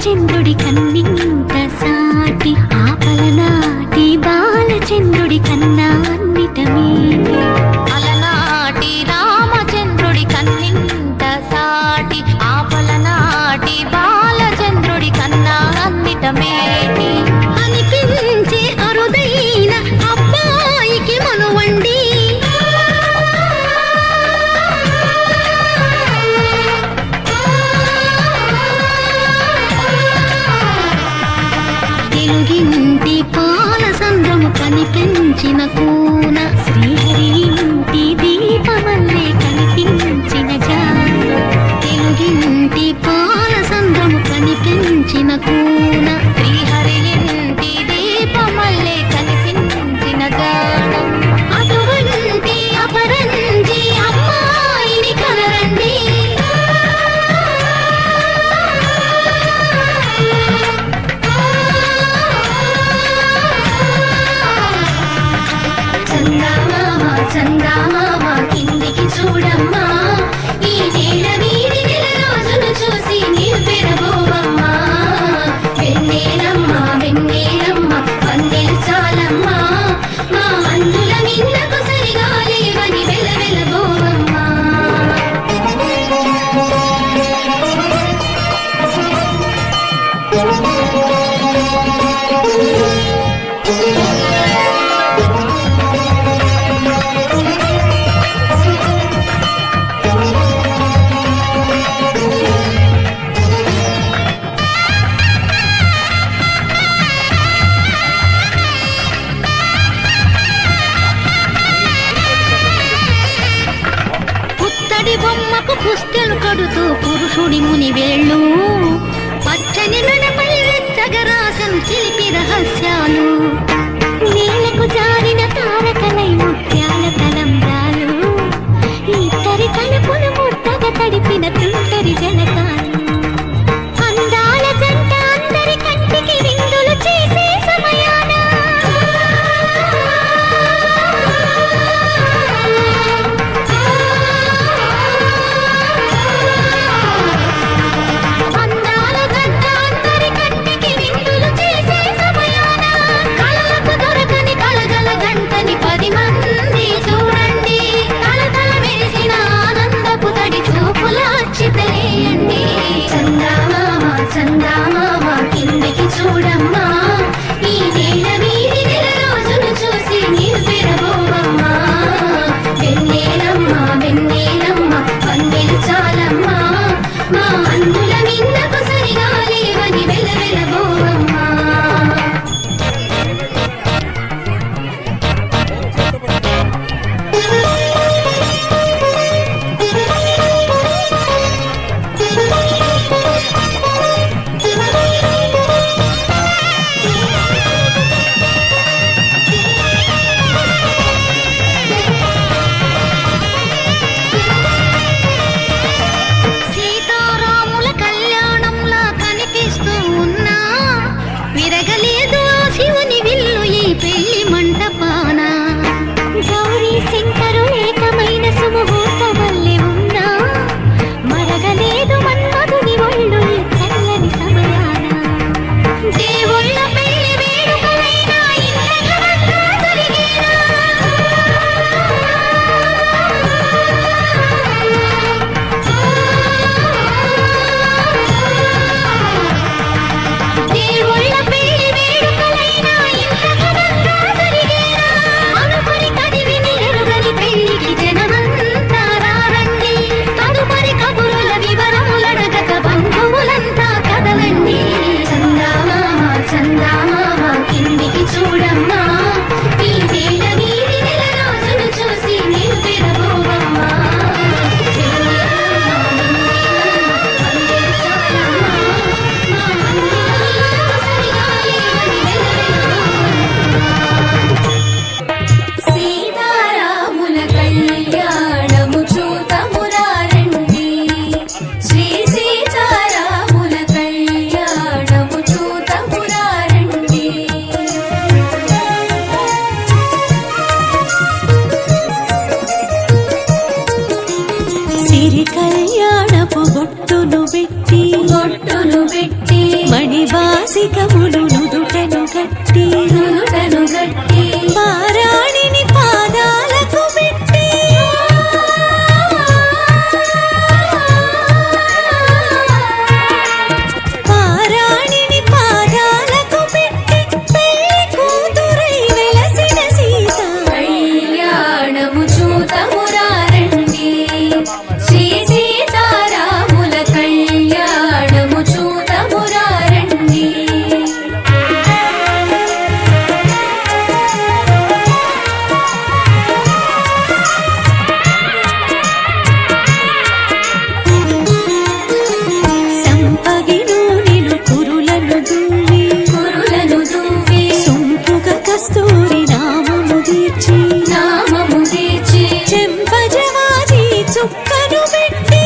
బాలచంద్రుడి కన్నింత సాటి ఆపలనాటి బాలచంద్రుడి కన్నా అన్నిట మీటి అలనాటి రామచంద్రుడి కన్నింత సాటి ఆపలనాటి బాలచంద్రుడి కన్నా అన్నిట మేటి అనిపించే అరుదైన అబ్బాయికి మనువండి తెలుగింటి పాల సంద్రము కనిపించిన కూన శ్రీహరి ఇంటి దీపమల్లే కనిపించిన జాన తెలుగింటి పాల సంద్రము కనిపించిన కూన శ్రీహరి ఇంటి దీపమల్లే కనిపించిన గానం అటువంటి అపరంజి అమ్మాయిని కనరండి చందామామ కిందికి చూడమ్మా ఈ నేల వీడి నెల రోజును చూసి నీవు పెరబోవమ్మా వెన్నెలమ్మ వెన్నెలమ్మ వందెలు చాలమ్మా మా అందుల మిందకు సరిగా లేవని వెలవెలబోవమ్మా పుత్తడి బొమ్మకు పుస్తెలు కడుతూ పురుషుడి ముని వేళ్ళు పచ్చని మెడపై వెచ్చగరాసను చిలిపి రహస్యాలు నేలకు జారిన తారకలై ముత్యాల తలంబ్రాలు ఇద్దరి తలుపులు ముద్దగా తడిపిన తుంటరి జనకాలు అందాల జంట అందరి కంటికి విందులు చేసే సమయాన అందాల జంట అందరి కంటికి విందులు చేసే సమయాన కళ్ళకు దొరకని కలగల గంటని 10 మంది చూడండి తలతల మెరిసిన ఆనందపు తడి చూపుల అచ్చితలేయండి చందామామ కిందికి చూడమ్మా ఈ నేల వీడి నెల రోజును చూసి నీవు పెరబోవమ్మా వెన్నెలమ్మ వెన్నెలమ్మ వందెలు చాలమ్మా మా అందుల మిందకు సరిగా లేవని వెలవెలబోవమ్మా బాసికములు నుదుటను గట్టి పారాణిని పాదాలకు పెట్టి పారాణిని పాదాలకు పెట్టి పెళ్లి కూతురై వెలసిన సీత కళ్యాణము చూతమురారండి శ్రీ సీతారాముల కళ్యాణము చూతమురారండి సంపగిను నిలు కురులను దువ్వి సొంపుగా కస్తూరి నామము దీర్చి చెంపజవాజి చుక్కను పెట్టి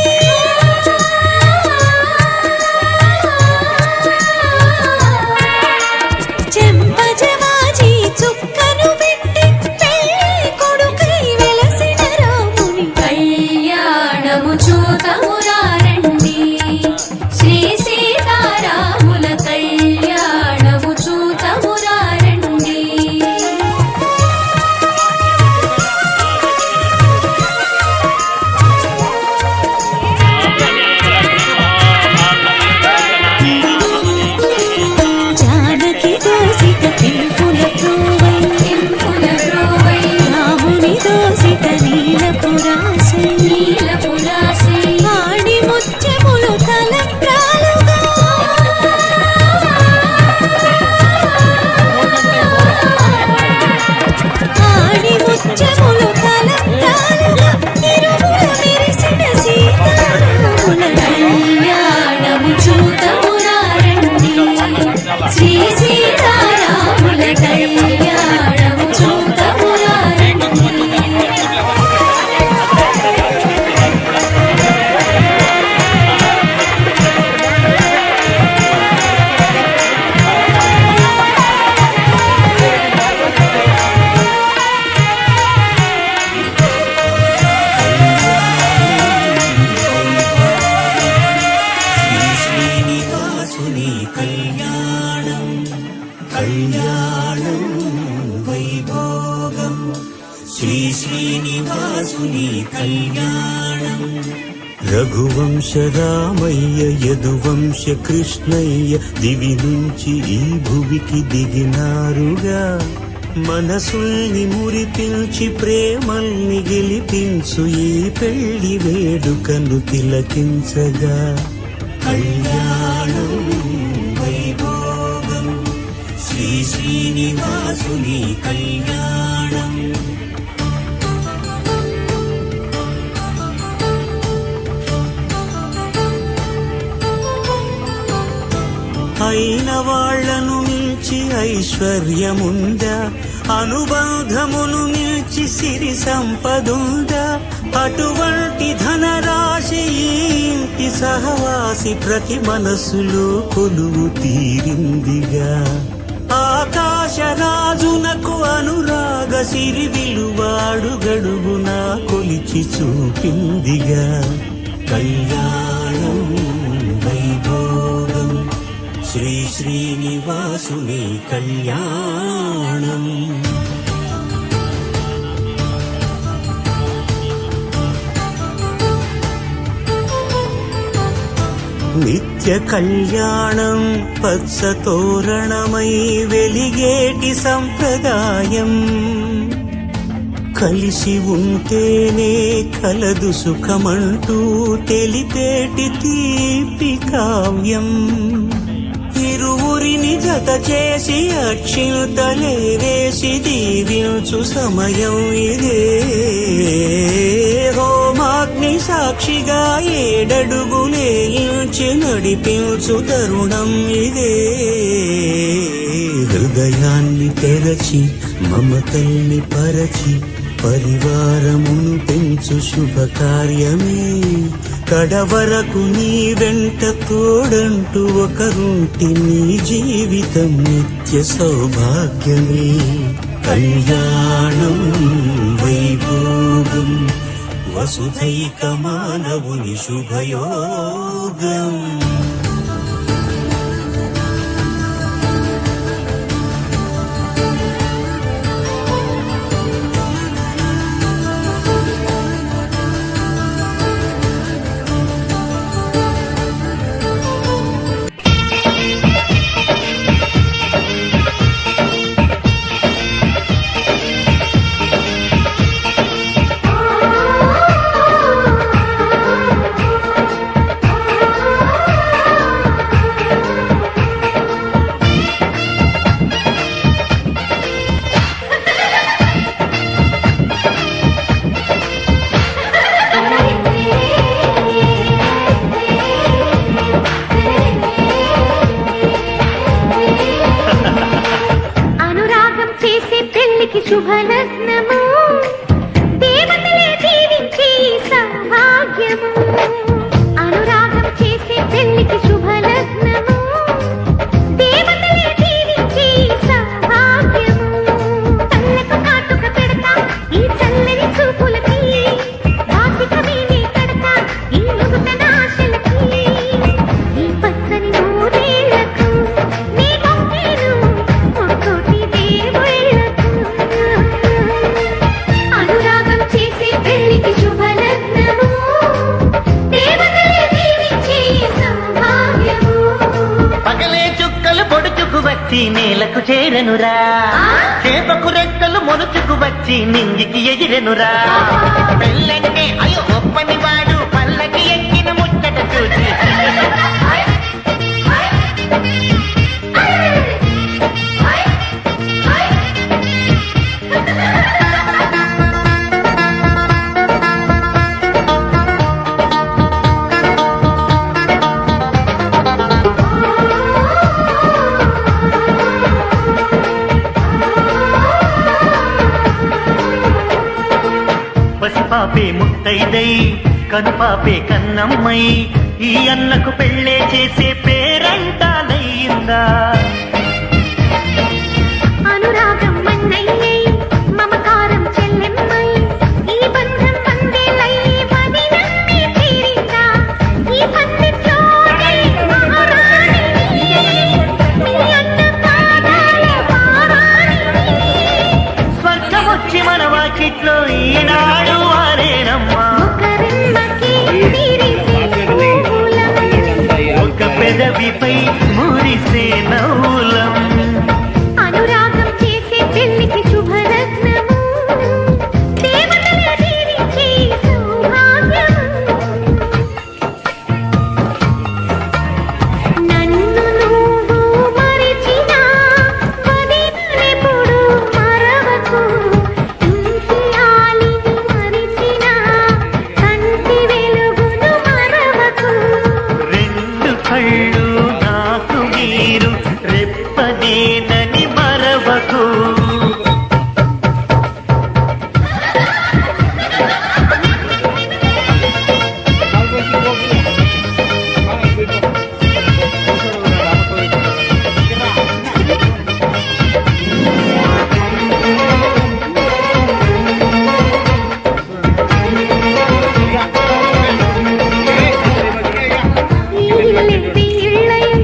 చెంపజవాజి చుక్కను పెట్టి పెళ్లి కొడుకై వెలసిన రాముని కళ్యాణము చూతమురారండి శ్రీ సీతారాముల కళ్యాణము చూతమురారండి జానకి దోసిత కెంపుల త్రోవై రాముని దోసిత నీలపురాసై ఆడి ముత్యములు తలంబ్రాలుగా ఆడి ముత్యములు తలంబ్రాలుగా ఇరుముల మెరిసిన సీతారాముల కళ్యాణము చూతమురారండి శ్రీ సీతారాముల కళ్యాణము చూతమురారండి శ్రీనివాసుని కళ్యాణం కళ్యాణం వైభోగం శ్రీనివాసుని కళ్యాణం రఘువంశ రామయ్య యదువంశ కృష్ణయ్య దివి నుంచి ఈ భువికి దిగినారుగా మనసుల్ని మురిపించి ప్రేమల్ని గెలిపించు ఈ పెళ్లి వేడుకను తిలకించగా కళ్యాణం వైభోగం శ్రీనివాసుని కళ్యాణం అయిన వాళ్లను మించి ఐశ్వర్యముందా అనుబంధమును మించి సిరి సంపదుందా అటువంటి ధనరాశి ఈ ఇంటి సహవాసి ప్రతి మనసులో కొలువు తీరిందిగా ఆకాశరాజునకు అనురాగ సిరి విలువాడుగడుగునా కొలిచి చూపిందిగా కళ్యాణం వైభోగం శ్రీనివాసుని కళ్యాణం నిత్య కళ్యాణం పచ్చ తోరణమై వెలిగేటి సంప్రదాయం కలిసి ఉంటేనే కలదు సుఖమంటూ తెలిపేటి తీపి కావ్యం ఇరువురిని జత చేసి అక్షింతలే వేసి దీవించు సమయం ఇదే హోమాగ్ని సాక్షిగా ఏడడుగులే ఇంచి నడిపించు తరుణం ఇదే హృదయాన్ని తెరచి మమతల్ని పరచి పరివారమును పెంచు శుభకార్యమే కడవరకు నీ వెంట తోడంటూ ఒకరుంటి నీ జీవితం నిత్య సౌభాగ్యమే కళ్యాణం వైభోగం వసుధైక మానవుని శుభయోగం వచ్చి నేలకు చేరనురా చేపకు రెక్కలు మొలుచుకు వచ్చి నింగికి ఎగిరెనురా పెళ్ళంటే అయ్యో ఒప్పని వాడు పల్లకి ఎక్కిన ముచ్చట చూసి పసిపాపే ముత్తైదై కనుపాపే కన్నమ్మై ఈ అన్నకు పెళ్ళే చేసే పేరంటాలయ్యిందా అనురాగం మన్నయ్యై మమకారం చెల్లెమ్మై ఈ బంధం పందేలయ్యి పది నమ్మి తీరిందా ఈ పందిట్లోనే మహారాణి మీ అన్న పాదాల పారాణి స్వర్గం వచ్చి మన వాకిట్లో ఈనాడు వారేనమ్మా ఒకరిమ్మకి తీరిసే పూలం ఒక పెదవిపై మురిసే నవ్వులం అనురాగం చేసే పెళ్లికి శుభరత్నము దేవతల దీవించే సౌభాగ్యము నన్ను నువ్వు మరిచినా వదినెప్పుడు మరవకు ఇంటి ఆలిని మరిచినా కంటి వెలుగును మరవకు రెండు కళ్ళు నాకు మీరు రెప్పదేనని మరవకు ఈ ఇల్లెంది ఇళ్ళయం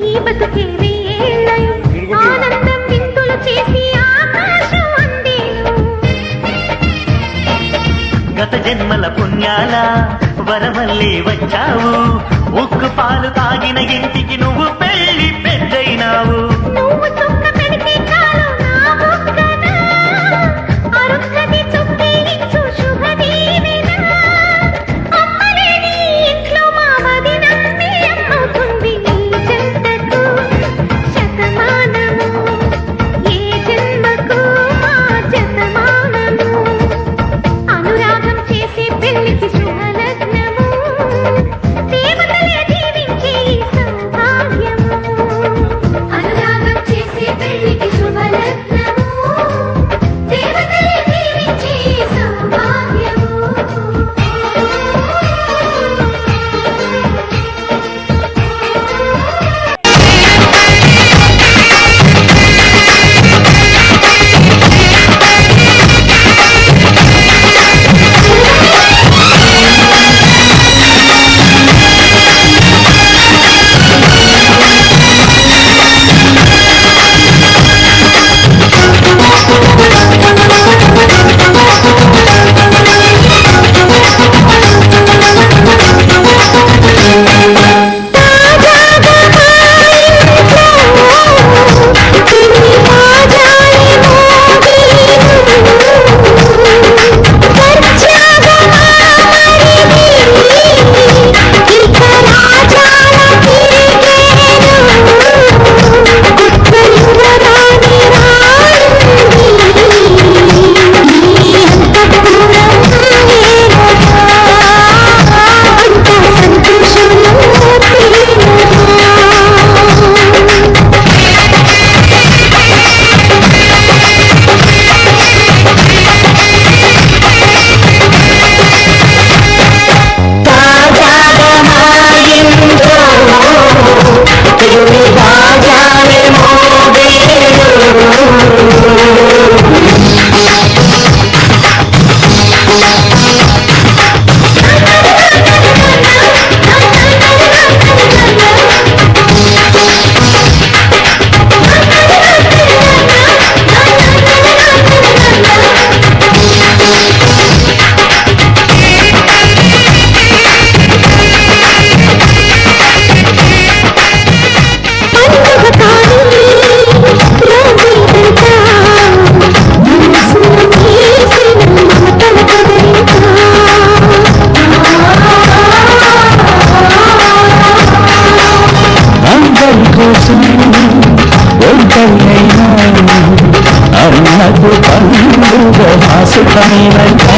ఈ బతుకే వేళ్ళయం ఆనందం విందులు చేసి ఆకాశం అందేను గత జన్మల పుణ్యాల వరమల్లే వచ్చావు ఉక్కు పాలు తాగిన ఇంటికి నువ్వు పెళ్లి పెద్దయినావు నువ్వు చుక్క పెడితే చాలు నా బుగ్గన అరుంధతి చుక్కే ఇచ్చు శుభదీవెన అమ్మలేని ఇంట్లో మా వదినమ్మే అమ్మవుతుంది నీ జంటకు శతమానము ఏ జన్మకు మా శతమానము అనురాగం చేసే పెళ్లికి శుభలగ్నము దేవతలే దీవించే ఈ సౌభాగ్యము కోసం ఒంటరినైనా అన్నకు పండుగ మాసుకమేనంట.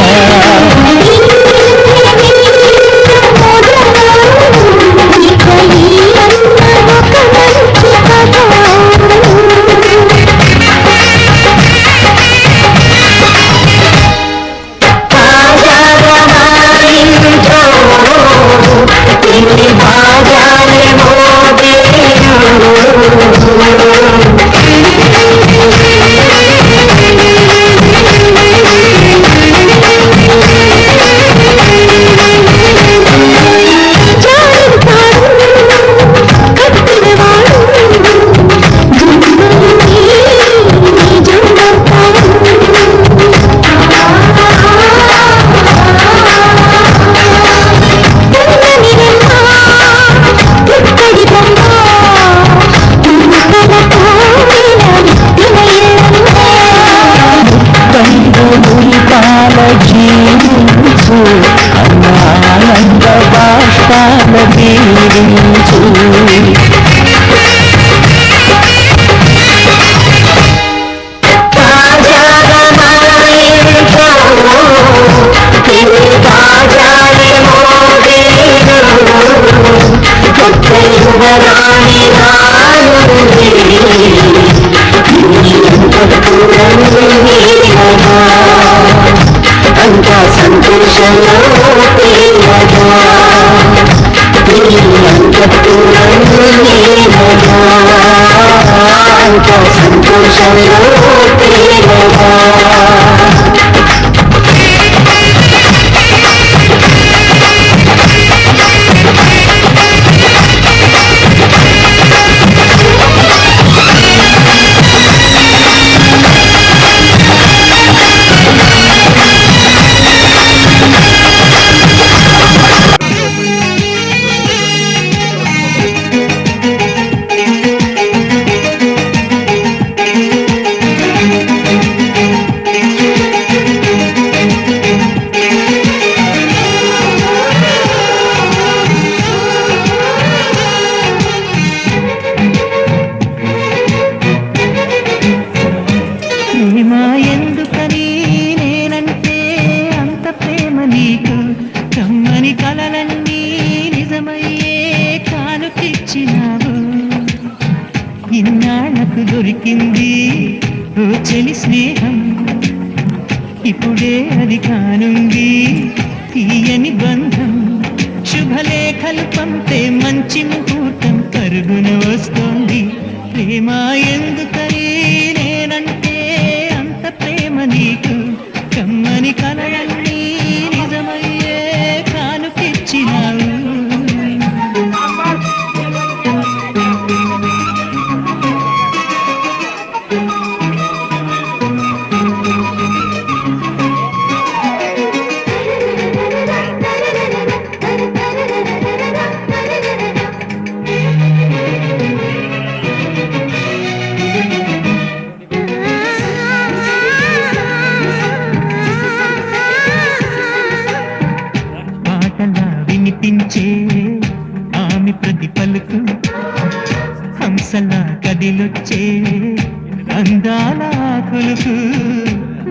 జీవించు అన్నానంద బాష్పాల జీవించు. అంత సంతోషంలో తేలగా అంత సంతోషంలో తేలగా. ఇన్నాళ్ళకు దొరికింది ఓ చెలి స్నేహం, ఇప్పుడే అది కానుంది తీయని బంధం. శుభలేఖలు పంపే మంచి ముహూర్తం పరుగున వస్తోంది. ప్రేమ ఎందుకని నేనంటే అంత ప్రేమ నీకు, కమ్మని కలలన్నీ నిజమయ్యే కానుకిచ్చినావు. వినిపించే ఆమె ప్రతి పలుకు హంసలా కదిలొచ్చే అందాల కొలుకు.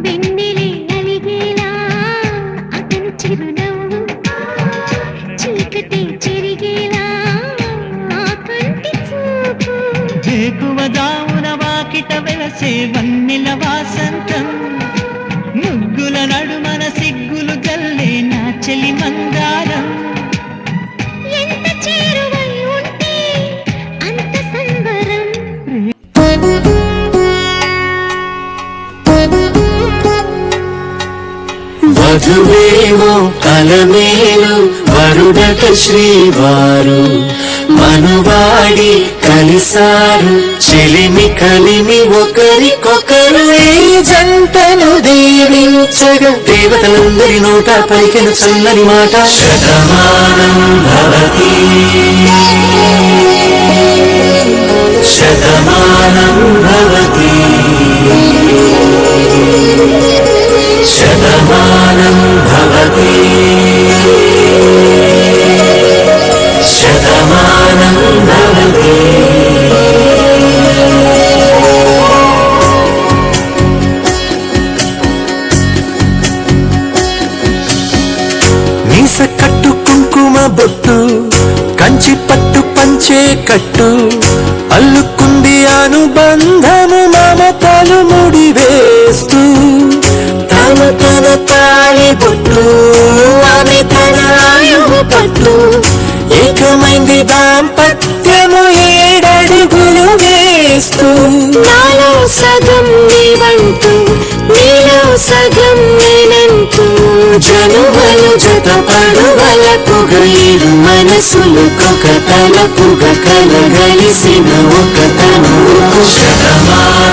వెన్నెలే అలిగేలా అతను చిరునవ్వు, చీకటి చెరిగేలా ఆ కంటి చూపు. వేకువ దామున వాకిట వెలసే వన్నెల వాసంతం, ముగ్గుల నడుమన సిగ్గులు గల్లే నా చెలి మందారం. ఎంత చేరువై ఉంటే అంత సంబరం. వధువేమో తలమేలు వరుడట శ్రీవారు, మనువాడి కలిసారు చెలిమి కలిమి ఒకరికొకరు. ఈ జంటను దీవించగా దేవతలందరి నోట పలికెను చల్లని మాట. శతమానం భవతి శతమానం భవతి శతమానం భవతి శతమానం భవతి. కట్టు అల్లుకుంది అనుబంధము మమతలు ముడివేస్తూ తను తన తాళి బొట్టు ఆమె తన ఆయువు పట్టు ఏకమైంది దాంపత్యము 7 అడుగులు వేస్తూ నాలో సగం నీవంటూ నీలో సగం నేనంటూ జనుమలు జత పడువలపుగ 7 మనసులకొక తలపుగ కలగలిసిన ఒక తను శతమానం